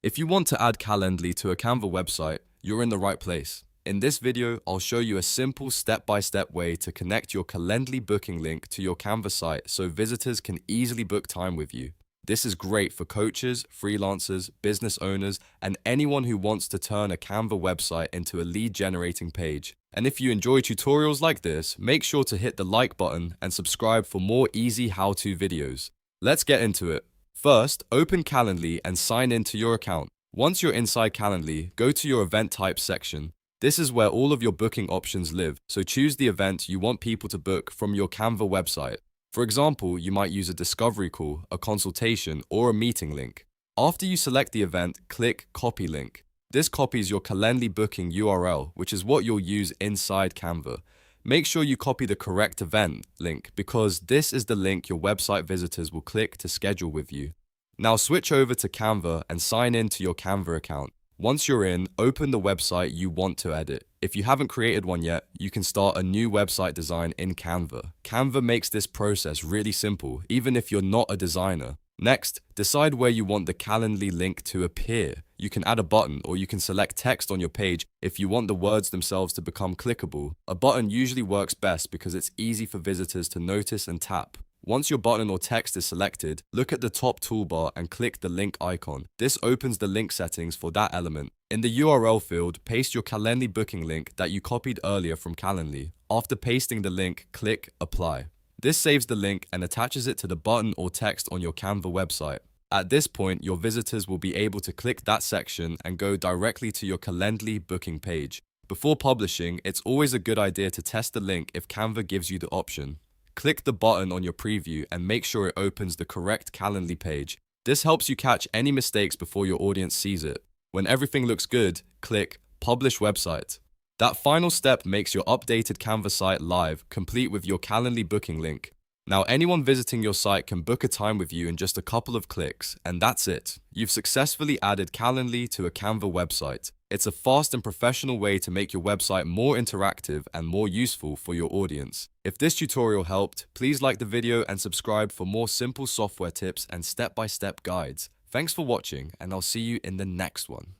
If you want to add Calendly to a Canva website, you're in the right place. In this video, I'll show you a simple step-by-step way to connect your Calendly booking link to your Canva site so visitors can easily book time with you. This is great for coaches, freelancers, business owners, and anyone who wants to turn a Canva website into a lead-generating page. And if you enjoy tutorials like this, make sure to hit the like button and subscribe for more easy how-to videos. Let's get into it. First, open Calendly and sign in to your account. Once you're inside Calendly, go to your event types section. This is where all of your booking options live, so choose the event you want people to book from your Canva website. For example, you might use a discovery call, a consultation, or a meeting link. After you select the event, click Copy Link. This copies your Calendly booking URL, which is what you'll use inside Canva. Make sure you copy the correct event link because this is the link your website visitors will click to schedule with you. Now switch over to Canva and sign in to your Canva account. Once you're in, open the website you want to edit. If you haven't created one yet, you can start a new website design in Canva. Canva makes this process really simple, even if you're not a designer. Next, decide where you want the Calendly link to appear. You can add a button or you can select text on your page if you want the words themselves to become clickable. A button usually works best because it's easy for visitors to notice and tap. Once your button or text is selected, look at the top toolbar and click the link icon. This opens the link settings for that element. In the URL field, paste your Calendly booking link that you copied earlier from Calendly. After pasting the link, click Apply. This saves the link and attaches it to the button or text on your Canva website. At this point, your visitors will be able to click that section and go directly to your Calendly booking page. Before publishing, it's always a good idea to test the link if Canva gives you the option. Click the button on your preview and make sure it opens the correct Calendly page. This helps you catch any mistakes before your audience sees it. When everything looks good, click Publish Website. That final step makes your updated Canva site live, complete with your Calendly booking link. Now anyone visiting your site can book a time with you in just a couple of clicks, and that's it. You've successfully added Calendly to a Canva website. It's a fast and professional way to make your website more interactive and more useful for your audience. If this tutorial helped, please like the video and subscribe for more simple software tips and step-by-step guides. Thanks for watching, and I'll see you in the next one.